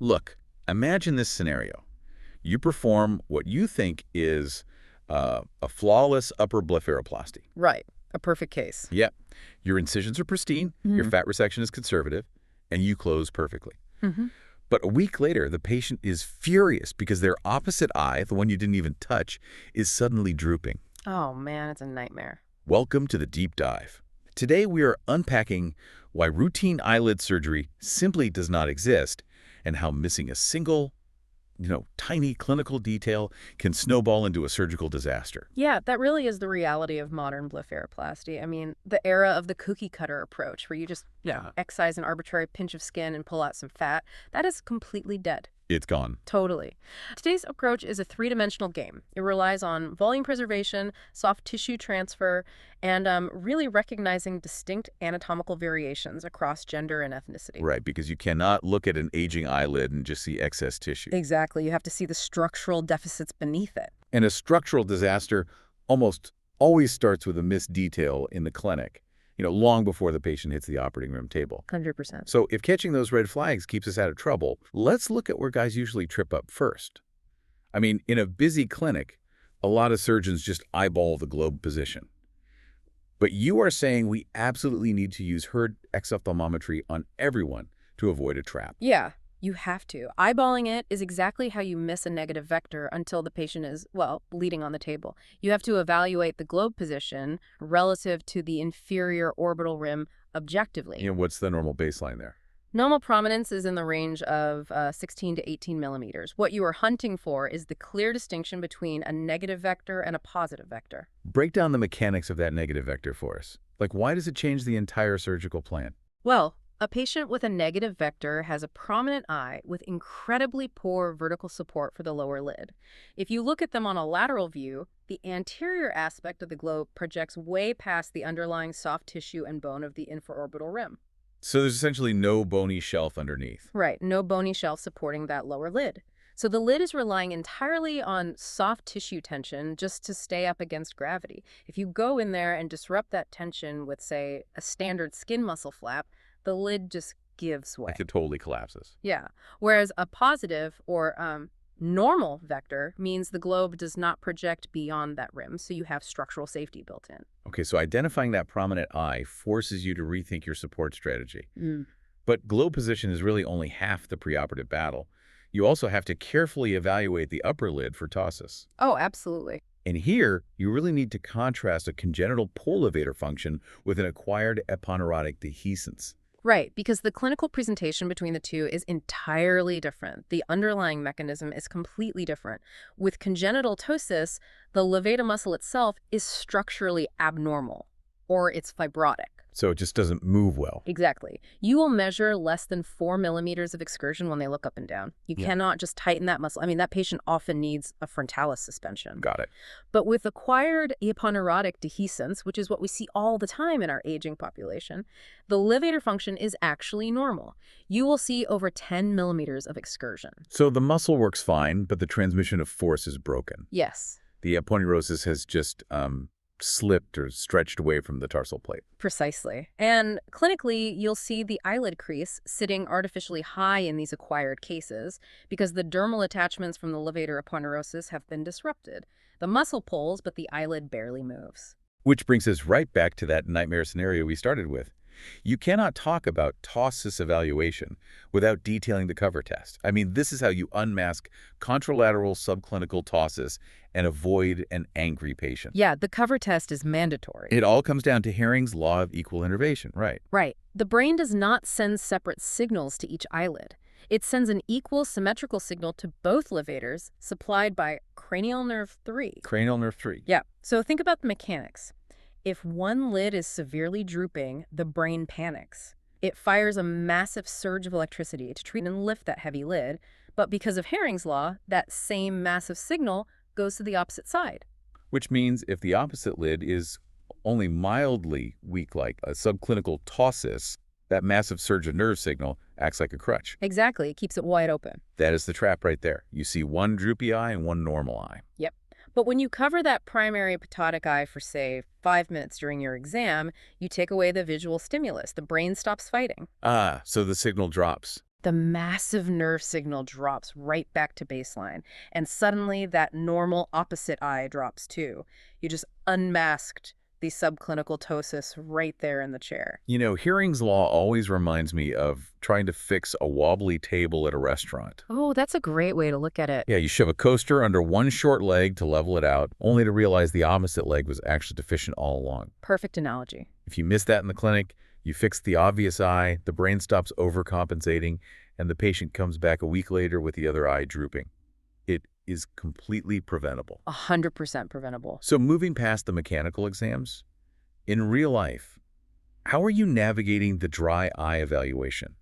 Look, imagine this scenario. You perform what you think is a flawless upper blepharoplasty. Right. A perfect case. Yep. Your incisions are pristine, your fat resection is conservative, and you close perfectly. But a week later, the patient is furious because their opposite eye, the one you didn't even touch, is suddenly drooping. Oh, man, it's a nightmare. Welcome to the deep dive. Today, we are unpacking why routine eyelid surgery simply does not exist and how missing a single, tiny clinical detail can snowball into a surgical disaster. Yeah, that really is the reality of modern blepharoplasty. I mean, the era of the cookie cutter approach where you just excise an arbitrary pinch of skin and pull out some fat, that is completely dead. It's gone. Totally. Today's approach is a three-dimensional game. It relies on volume preservation, soft tissue transfer, and really recognizing distinct anatomical variations across gender and ethnicity. Right, because you cannot look at an aging eyelid and just see excess tissue. Exactly. You have to see the structural deficits beneath it. And a structural disaster almost always starts with a missed detail in the clinic, long before the patient hits the operating room table. 100%. So if catching those red flags keeps us out of trouble, let's look at where guys usually trip up first. I mean, in a busy clinic, a lot of surgeons just eyeball the globe position. But you are saying we absolutely need to use herd exophthalmometry on everyone to avoid a trap. Yeah, you have to. Eyeballing it is exactly how you miss a negative vector until the patient is, bleeding on the table. You have to evaluate the globe position relative to the inferior orbital rim objectively. What's the normal baseline there? Normal prominence is in the range of 16 to 18 millimeters. What you are hunting for is the clear distinction between a negative vector and a positive vector. Break down the mechanics of that negative vector for us. Like, why does it change the entire surgical plan? Well, a patient with a negative vector has a prominent eye with incredibly poor vertical support for the lower lid. If you look at them on a lateral view, the anterior aspect of the globe projects way past the underlying soft tissue and bone of the infraorbital rim. So there's essentially no bony shelf underneath. Right, no bony shelf supporting that lower lid. So the lid is relying entirely on soft tissue tension just to stay up against gravity. If you go in there and disrupt that tension with, say, a standard skin muscle flap, the lid just gives way. Like it totally collapses. Yeah. Whereas a positive or normal vector means the globe does not project beyond that rim, so you have structural safety built in. Okay, so identifying that prominent eye forces you to rethink your support strategy. But globe position is really only half the preoperative battle. You also have to carefully evaluate the upper lid for ptosis. Oh, absolutely. And here, you really need to contrast a congenital pull levator function with an acquired eponeurotic dehiscence. Right, because the clinical presentation between the two is entirely different. The underlying mechanism is completely different. With congenital ptosis, the levator muscle itself is structurally abnormal, or it's fibrotic. So it just doesn't move well. Exactly. You will measure less than 4 millimeters of excursion when they look up and down. You cannot just tighten that muscle. I mean, that patient often needs a frontalis suspension. Got it. But with acquired aponeurotic dehiscence, which is what we see all the time in our aging population, the levator function is actually normal. You will see over 10 millimeters of excursion. So the muscle works fine, but the transmission of force is broken. Yes. The aponeurosis has just slipped or stretched away from the tarsal plate. Precisely. And clinically, you'll see the eyelid crease sitting artificially high in these acquired cases because the dermal attachments from the levator aponeurosis have been disrupted. The muscle pulls, but the eyelid barely moves. Which brings us right back to that nightmare scenario we started with. You cannot talk about ptosis evaluation without detailing the cover test. I mean, this is how you unmask contralateral subclinical ptosis and avoid an angry patient. Yeah, the cover test is mandatory. It all comes down to Herring's law of equal innervation, right? Right. The brain does not send separate signals to each eyelid. It sends an equal symmetrical signal to both levators supplied by cranial nerve 3. Cranial nerve 3. Yeah. So think about the mechanics. If one lid is severely drooping, the brain panics. It fires a massive surge of electricity to treat and lift that heavy lid, but because of Herring's law, that same massive signal goes to the opposite side. Which means if the opposite lid is only mildly weak like a subclinical ptosis, that massive surge of nerve signal acts like a crutch. Exactly. It keeps it wide open. That is the trap right there. You see one droopy eye and one normal eye. Yep. But when you cover that primary ptotic eye for, say, 5 minutes during your exam, you take away the visual stimulus. The brain stops fighting. Ah, so the signal drops. the massive nerve signal drops right back to baseline, and suddenly that normal opposite eye drops too. You just unmasked the subclinical ptosis right there in the chair. You know, Hearing's law always reminds me of trying to fix a wobbly table at a restaurant. Oh, that's a great way to look at it. Yeah, you shove a coaster under one short leg to level it out, only to realize the opposite leg was actually deficient all along. Perfect analogy. If you miss that in the clinic, you fix the obvious eye, the brain stops overcompensating, and the patient comes back a week later with the other eye drooping. It is completely preventable. 100% preventable. So moving past the mechanical exams, in real life, how are you navigating the dry eye evaluation?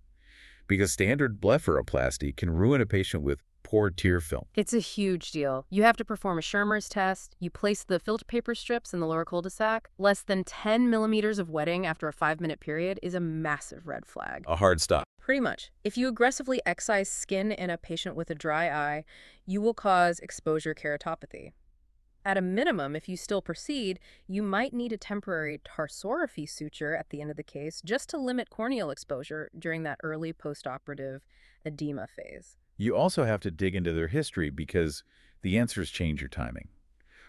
Because standard blepharoplasty can ruin a patient with poor tear film. It's a huge deal. You have to perform a Schirmer's test. You place the filter paper strips in the lower cul-de-sac. Less than 10 millimeters of wetting after a 5-minute period is a massive red flag. A hard stop. Pretty much. If you aggressively excise skin in a patient with a dry eye, you will cause exposure keratopathy. At a minimum, if you still proceed, you might need a temporary tarsorrhaphy suture at the end of the case just to limit corneal exposure during that early postoperative edema phase. You also have to dig into their history because the answers change your timing.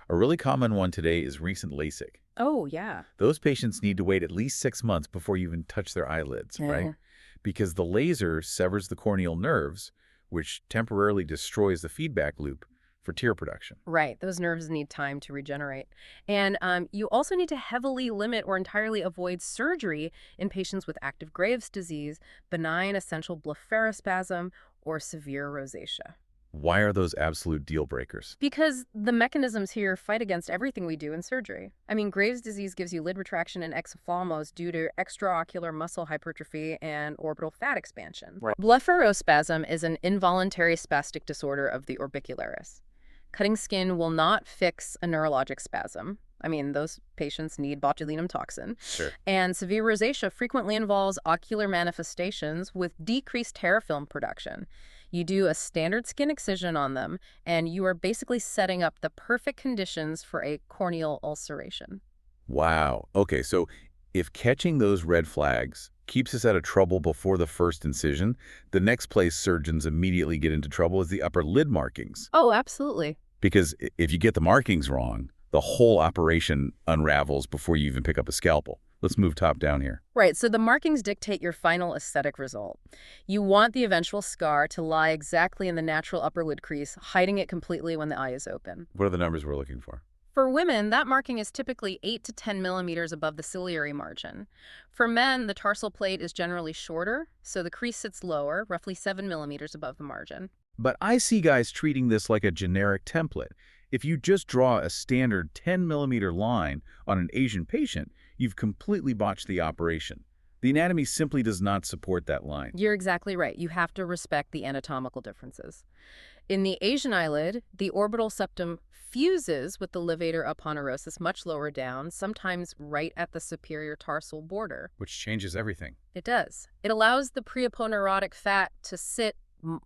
A really common one today is recent LASIK. Oh, yeah. Those patients need to wait at least 6 months before you even touch their eyelids, right? Because the laser severs the corneal nerves, which temporarily destroys the feedback loop for tear production. Right. Those nerves need time to regenerate. And you also need to heavily limit or entirely avoid surgery in patients with active Graves' disease, benign essential blepharospasm, or severe rosacea. Why are those absolute deal breakers? Because the mechanisms here fight against everything we do in surgery. I mean, Graves' disease gives you lid retraction and exophthalmos due to extraocular muscle hypertrophy and orbital fat expansion. Right. Blepharospasm is an involuntary spastic disorder of the orbicularis. Cutting skin will not fix a neurologic spasm. I mean, those patients need botulinum toxin. Sure. And severe rosacea frequently involves ocular manifestations with decreased tear film production. You do a standard skin excision on them, and you are basically setting up the perfect conditions for a corneal ulceration. Wow. Okay, so if catching those red flags keeps us out of trouble before the first incision, the next place surgeons immediately get into trouble is the upper lid markings. Oh, absolutely. Because if you get the markings wrong, the whole operation unravels before you even pick up a scalpel. Let's move top down here. Right, so the markings dictate your final aesthetic result. You want the eventual scar to lie exactly in the natural upper lid crease, hiding it completely when the eye is open. What are the numbers we're looking for? For women, that marking is typically 8 to 10 millimeters above the ciliary margin. For men, the tarsal plate is generally shorter, so the crease sits lower, roughly 7 millimeters above the margin. But I see guys treating this like a generic template. If you just draw a standard 10-millimeter line on an Asian patient, you've completely botched the operation. The anatomy simply does not support that line. You're exactly right. You have to respect the anatomical differences. In the Asian eyelid, the orbital septum fuses with the levator aponeurosis much lower down, sometimes right at the superior tarsal border. Which changes everything. It does. It allows the preaponeurotic fat to sit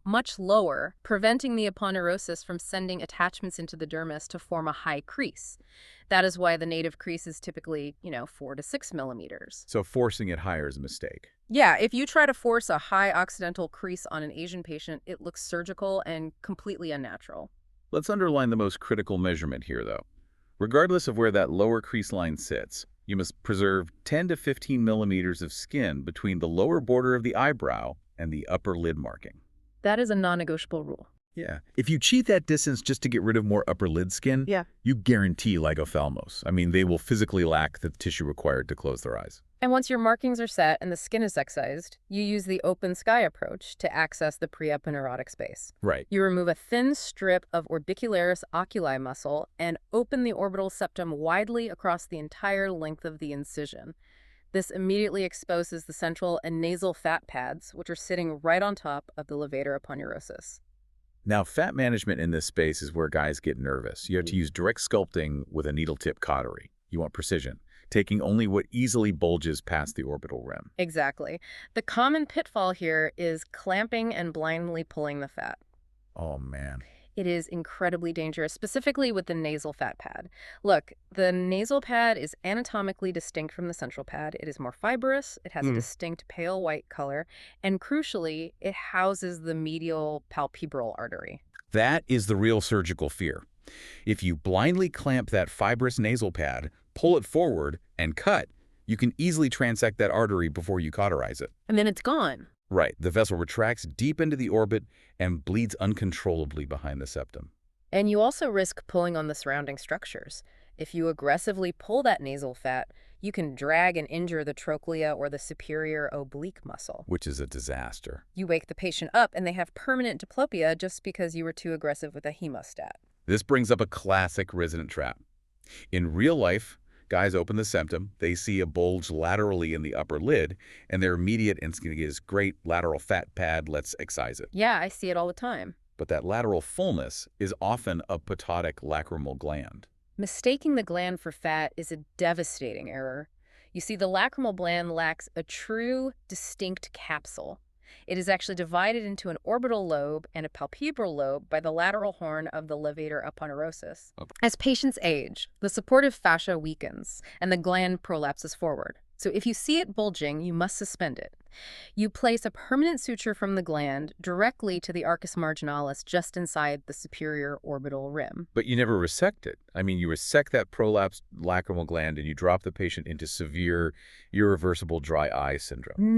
much lower, preventing the aponeurosis from sending attachments into the dermis to form a high crease. That is why the native crease is typically, 4 to 6 millimeters. So forcing it higher is a mistake. Yeah, if you try to force a high occidental crease on an Asian patient, it looks surgical and completely unnatural. Let's underline the most critical measurement here, though. Regardless of where that lower crease line sits, you must preserve 10 to 15 millimeters of skin between the lower border of the eyebrow and the upper lid marking. That is a non-negotiable rule. Yeah. If you cheat that distance just to get rid of more upper lid skin, you guarantee ligophthalmos. I mean, they will physically lack the tissue required to close their eyes. And once your markings are set and the skin is excised, you use the open sky approach to access the preaponeurotic space. Right. You remove a thin strip of orbicularis oculi muscle and open the orbital septum widely across the entire length of the incision. This immediately exposes the central and nasal fat pads, which are sitting right on top of the levator aponeurosis. Now, fat management in this space is where guys get nervous. You have to use direct sculpting with a needle tip cautery. You want precision, taking only what easily bulges past the orbital rim. Exactly. The common pitfall here is clamping and blindly pulling the fat. Oh, man. It is incredibly dangerous, specifically with the nasal fat pad. Look, the nasal pad is anatomically distinct from the central pad. It is more fibrous, it has a Hmm. distinct pale white color, and crucially, it houses the medial palpebral artery. That is the real surgical fear. If you blindly clamp that fibrous nasal pad, pull it forward, and cut, you can easily transect that artery before you cauterize it. And then it's gone. Right, the vessel retracts deep into the orbit and bleeds uncontrollably behind the septum. And you also risk pulling on the surrounding structures. If you aggressively pull that nasal fat, you can drag and injure the trochlea or the superior oblique muscle. Which is a disaster. You wake the patient up and they have permanent diplopia just because you were too aggressive with a hemostat. This brings up a classic resident trap. In real life, guys open the septum, they see a bulge laterally in the upper lid, and their immediate instinct is, great, lateral fat pad, let's excise it. Yeah, I see it all the time. But that lateral fullness is often a ptotic lacrimal gland. Mistaking the gland for fat is a devastating error. You see, the lacrimal gland lacks a true, distinct capsule. It is actually divided into an orbital lobe and a palpebral lobe by the lateral horn of the levator aponeurosis. Okay. As patients age, the supportive fascia weakens and the gland prolapses forward. So if you see it bulging, you must suspend it. You place a permanent suture from the gland directly to the arcus marginalis just inside the superior orbital rim. But you never resect it. I mean, you resect that prolapsed lacrimal gland and you drop the patient into severe, irreversible dry eye syndrome.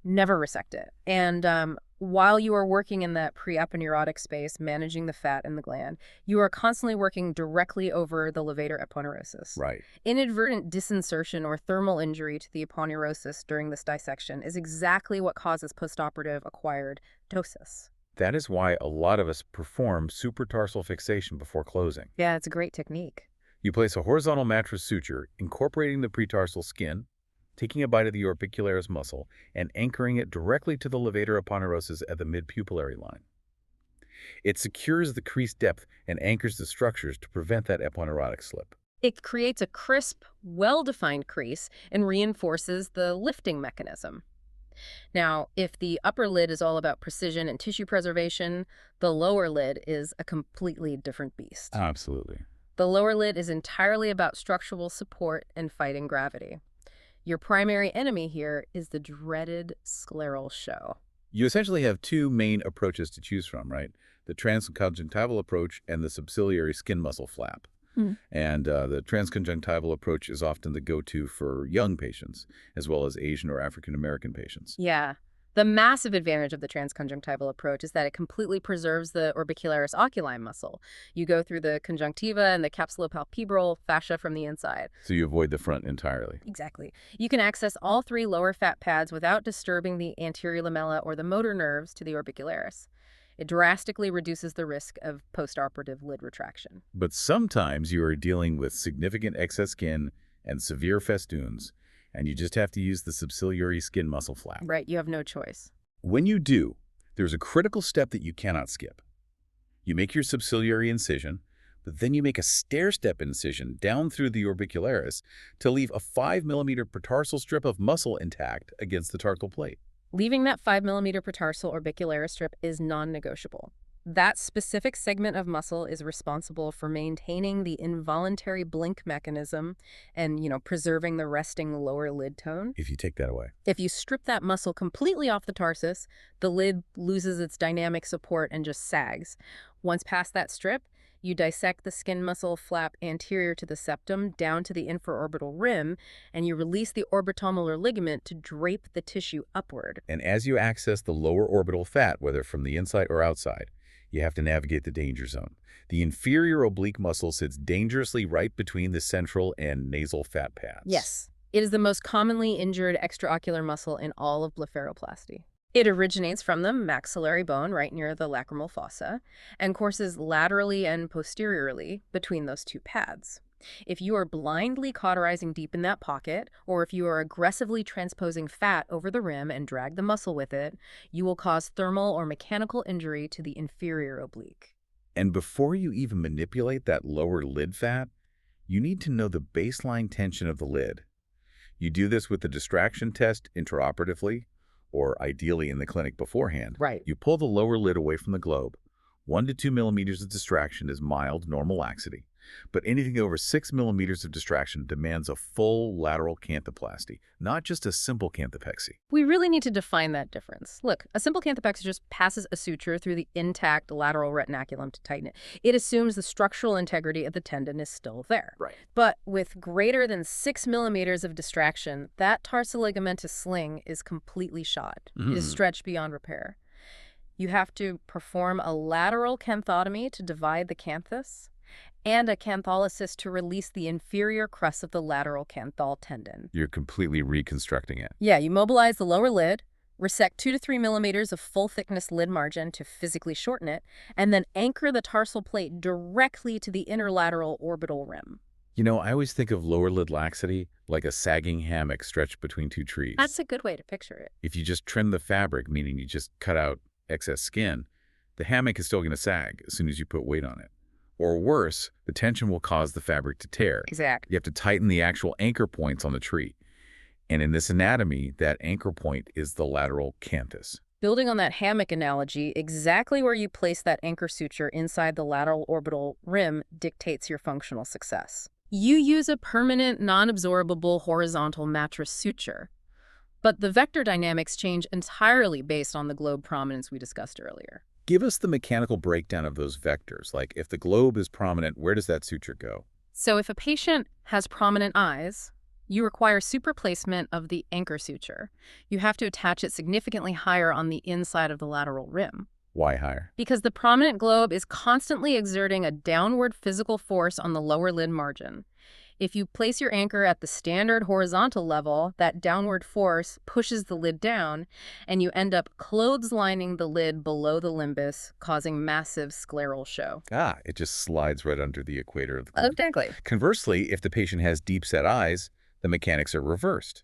Never resect it. And while you are working in that pre-aponeurotic space, managing the fat in the gland, you are constantly working directly over the levator aponeurosis. Right. Inadvertent disinsertion or thermal injury to the aponeurosis during this dissection is exactly what causes postoperative acquired ptosis. That is why a lot of us perform supratarsal fixation before closing. Yeah, it's a great technique. You place a horizontal mattress suture, incorporating the pretarsal skin, taking a bite of the orbicularis muscle, and anchoring it directly to the levator aponeurosis at the mid-pupillary line. It secures the crease depth and anchors the structures to prevent that aponeurotic slip. It creates a crisp, well-defined crease and reinforces the lifting mechanism. Now, if the upper lid is all about precision and tissue preservation, the lower lid is a completely different beast. Absolutely. The lower lid is entirely about structural support and fighting gravity. Your primary enemy here is the dreaded scleral show. You essentially have two main approaches to choose from, right? The transconjunctival approach and the subciliary skin muscle flap. And the transconjunctival approach is often the go-to for young patients, as well as Asian or African American patients. Yeah. The massive advantage of the transconjunctival approach is that it completely preserves the orbicularis oculi muscle. You go through the conjunctiva and the capsulopalpebral fascia from the inside. So you avoid the front entirely. Exactly. You can access all three lower fat pads without disturbing the anterior lamella or the motor nerves to the orbicularis. It drastically reduces the risk of postoperative lid retraction. But sometimes you are dealing with significant excess skin and severe festoons, and you just have to use the subciliary skin muscle flap. Right, you have no choice. When you do, there's a critical step that you cannot skip. You make your subciliary incision, but then you make a stair-step incision down through the orbicularis to leave a 5mm pretarsal strip of muscle intact against the tarsal plate. Leaving that 5mm pretarsal orbicularis strip is non-negotiable. That specific segment of muscle is responsible for maintaining the involuntary blink mechanism and, preserving the resting lower lid tone. If you take that away. If you strip that muscle completely off the tarsus, the lid loses its dynamic support and just sags. Once past that strip, you dissect the skin muscle flap anterior to the septum down to the infraorbital rim, and you release the orbitomalar ligament to drape the tissue upward. And as you access the lower orbital fat, whether from the inside or outside, you have to navigate the danger zone. The inferior oblique muscle sits dangerously right between the central and nasal fat pads. Yes. It is the most commonly injured extraocular muscle in all of blepharoplasty. It originates from the maxillary bone right near the lacrimal fossa and courses laterally and posteriorly between those two pads. If you are blindly cauterizing deep in that pocket, or if you are aggressively transposing fat over the rim and drag the muscle with it, you will cause thermal or mechanical injury to the inferior oblique. And before you even manipulate that lower lid fat, you need to know the baseline tension of the lid. You do this with the distraction test intraoperatively, or ideally in the clinic beforehand. Right. You pull the lower lid away from the globe, 1 to 2 millimeters of distraction is mild, normal laxity, but anything over 6 millimeters of distraction demands a full lateral canthoplasty, not just a simple canthopexy. We really need to define that difference. Look, a simple canthopexy just passes a suture through the intact lateral retinaculum to tighten it. It assumes the structural integrity of the tendon is still there. Right. But with greater than 6 millimeters of distraction, that tarsoligamentous sling is completely shot. It is stretched beyond repair. You have to perform a lateral canthotomy to divide the canthus and a cantholysis to release the inferior crus of the lateral canthal tendon. You're completely reconstructing it. Yeah, you mobilize the lower lid, resect 2 to 3 millimeters of full-thickness lid margin to physically shorten it, and then anchor the tarsal plate directly to the interlateral orbital rim. You know, I always think of lower lid laxity like a sagging hammock stretched between two trees. That's a good way to picture it. If you just trim the fabric, meaning you just cut out excess skin, the hammock is still going to sag as soon as you put weight on it. Or worse, the tension will cause the fabric to tear. Exactly. You have to tighten the actual anchor points on the tree. And in this anatomy, that anchor point is the lateral canthus. Building on that hammock analogy, exactly where you place that anchor suture inside the lateral orbital rim dictates your functional success. You use a permanent, non-absorbable horizontal mattress suture. But the vector dynamics change entirely based on the globe prominence we discussed earlier. Give us the mechanical breakdown of those vectors. Like, if the globe is prominent, where does that suture go? So if a patient has prominent eyes, you require superplacement of the anchor suture. You have to attach it significantly higher on the inside of the lateral rim. Why higher? Because the prominent globe is constantly exerting a downward physical force on the lower lid margin. If you place your anchor at the standard horizontal level, that downward force pushes the lid down, and you end up clotheslining the lid below the limbus, causing massive scleral show. It just slides right under the equator of the globe. Exactly. Conversely, if the patient has deep-set eyes, the mechanics are reversed.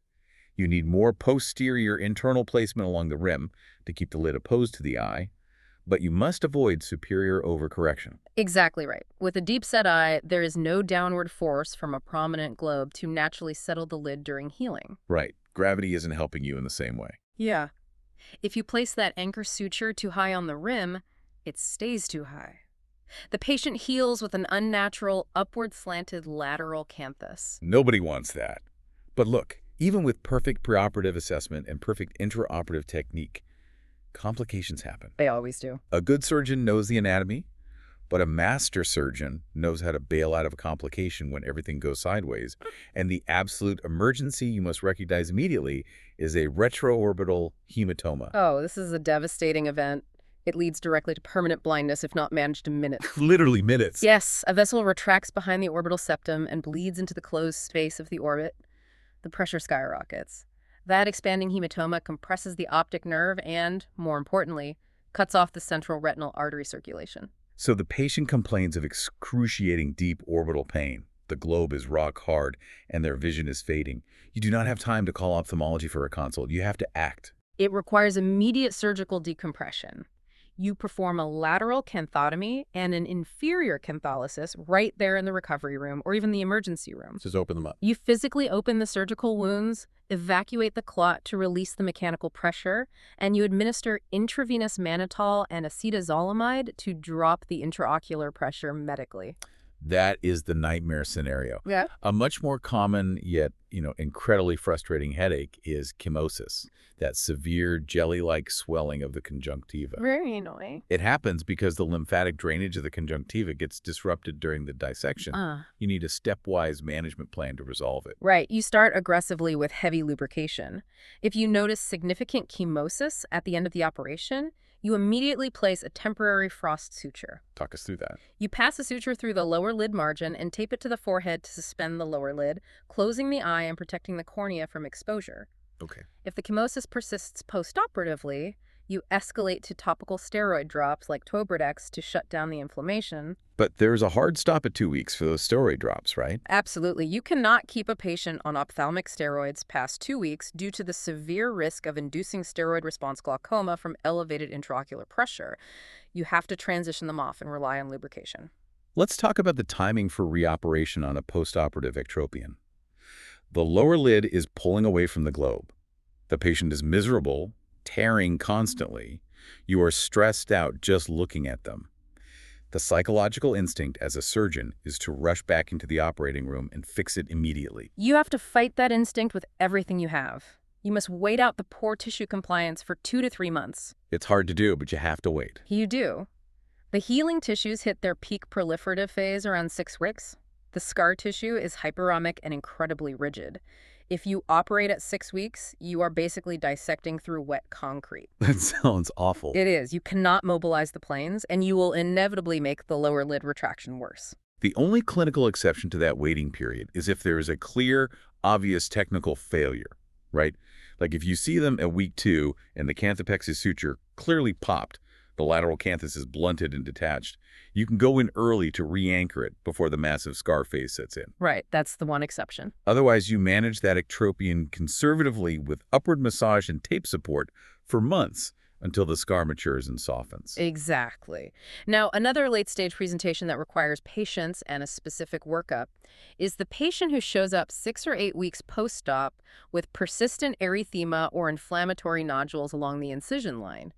You need more posterior internal placement along the rim to keep the lid opposed to the eye, but you must avoid superior overcorrection. Exactly right. With a deep-set eye, there is no downward force from a prominent globe to naturally settle the lid during healing. Right. Gravity isn't helping you in the same way. Yeah. If you place that anchor suture too high on the rim, it stays too high. The patient heals with an unnatural, upward-slanted lateral canthus. Nobody wants that. But look, even with perfect preoperative assessment and perfect intraoperative technique, complications happen. They always do. A good surgeon knows the anatomy, but a master surgeon knows how to bail out of a complication when everything goes sideways. And the absolute emergency you must recognize immediately is a retroorbital hematoma. Oh, this is a devastating event. It leads directly to permanent blindness if not managed in minutes. Literally minutes. Yes, a vessel retracts behind the orbital septum and bleeds into the closed space of the orbit. The pressure skyrockets. That expanding hematoma compresses the optic nerve and, more importantly, cuts off the central retinal artery circulation. So the patient complains of excruciating deep orbital pain. The globe is rock hard and their vision is fading. You do not have time to call ophthalmology for a consult. You have to act. It requires immediate surgical decompression. You perform a lateral canthotomy and an inferior cantholysis right there in the recovery room or even the emergency room. Just open them up. You physically open the surgical wounds, evacuate the clot to release the mechanical pressure, and you administer intravenous mannitol and acetazolamide to drop the intraocular pressure medically. That is the nightmare scenario. Yeah. A much more common yet, incredibly frustrating headache is chemosis, that severe jelly-like swelling of the conjunctiva. Very annoying. It happens because the lymphatic drainage of the conjunctiva gets disrupted during the dissection. You need a stepwise management plan to resolve it. Right. You start aggressively with heavy lubrication. If you notice significant chemosis at the end of the operation, you immediately place a temporary frost suture. Talk us through that. You pass a suture through the lower lid margin and tape it to the forehead to suspend the lower lid, closing the eye and protecting the cornea from exposure. Okay. If the chemosis persists postoperatively, you escalate to topical steroid drops like Tobradex to shut down the inflammation. But there's a hard stop at 2 weeks for those steroid drops, right? Absolutely. You cannot keep a patient on ophthalmic steroids past 2 weeks due to the severe risk of inducing steroid response glaucoma from elevated intraocular pressure. You have to transition them off and rely on lubrication. Let's talk about the timing for reoperation on a postoperative ectropion. The lower lid is pulling away from the globe. The patient is miserable, tearing constantly. You are stressed out just looking at them. The psychological instinct as a surgeon is to rush back into the operating room and fix it immediately. You have to fight that instinct with everything you have. You must wait out the poor tissue compliance for 2 to 3 months. It's hard to do, but you have to wait. You do. The healing tissues hit their peak proliferative phase around 6 weeks. The scar tissue is hyperomic and incredibly rigid. If you operate at 6 weeks, you are basically dissecting through wet concrete. That sounds awful. It is. You cannot mobilize the planes, and you will inevitably make the lower lid retraction worse. The only clinical exception to that waiting period is if there is a clear, obvious technical failure, right? Like if you see them at week 2 and the canthopexy suture clearly popped, the lateral canthus is blunted and detached, you can go in early to re-anchor it before the massive scar phase sets in. Right, that's the one exception. Otherwise, you manage that ectropion conservatively with upward massage and tape support for months until the scar matures and softens. Exactly. Now, another late-stage presentation that requires patience and a specific workup is the patient who shows up 6 or 8 weeks post-op with persistent erythema or inflammatory nodules along the incision line.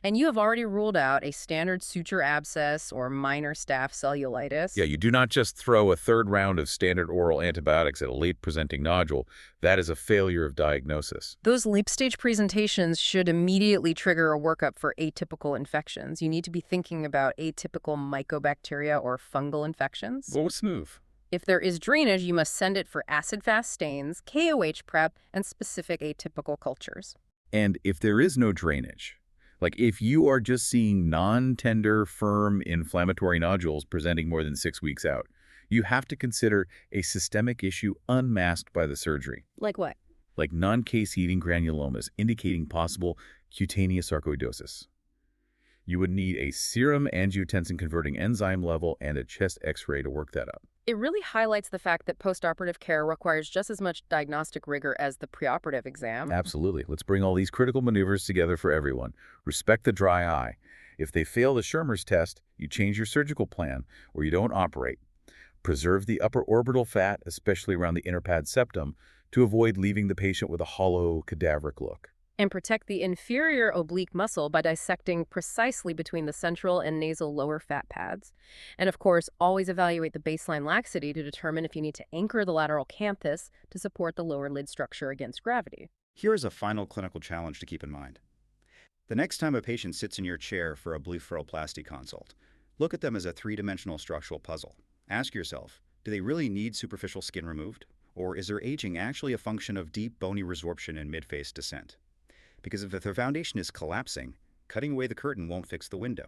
And you have already ruled out a standard suture abscess or minor staph cellulitis. Yeah, you do not just throw a third round of standard oral antibiotics at a late-presenting nodule. That is a failure of diagnosis. Those late-stage presentations should immediately trigger a workup for atypical infections. You need to be thinking about atypical mycobacteria or fungal infections. Well, what's smooth? If there is drainage, you must send it for acid-fast stains, KOH prep, and specific atypical cultures. And if there is no drainage, like if you are just seeing non-tender, firm inflammatory nodules presenting more than 6 weeks out, you have to consider a systemic issue unmasked by the surgery. Like what? Like non-case eating granulomas indicating possible cutaneous sarcoidosis. You would need a serum angiotensin-converting enzyme level and a chest x-ray to work that up. It really highlights the fact that postoperative care requires just as much diagnostic rigor as the preoperative exam. Absolutely. Let's bring all these critical maneuvers together for everyone. Respect the dry eye. If they fail the Schirmer's test, you change your surgical plan or you don't operate. Preserve the upper orbital fat, especially around the inner pad septum, to avoid leaving the patient with a hollow, cadaveric look. And protect the inferior oblique muscle by dissecting precisely between the central and nasal lower fat pads. And of course, always evaluate the baseline laxity to determine if you need to anchor the lateral canthus to support the lower lid structure against gravity. Here is a final clinical challenge to keep in mind. The next time a patient sits in your chair for a blepharoplasty consult, look at them as a three-dimensional structural puzzle. Ask yourself, do they really need superficial skin removed? Or is their aging actually a function of deep bony resorption and mid-face descent? Because if the foundation is collapsing, cutting away the curtain won't fix the window.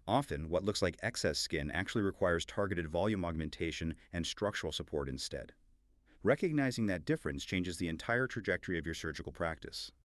Often, what looks like excess skin actually requires targeted volume augmentation and structural support instead. Recognizing that difference changes the entire trajectory of your surgical practice.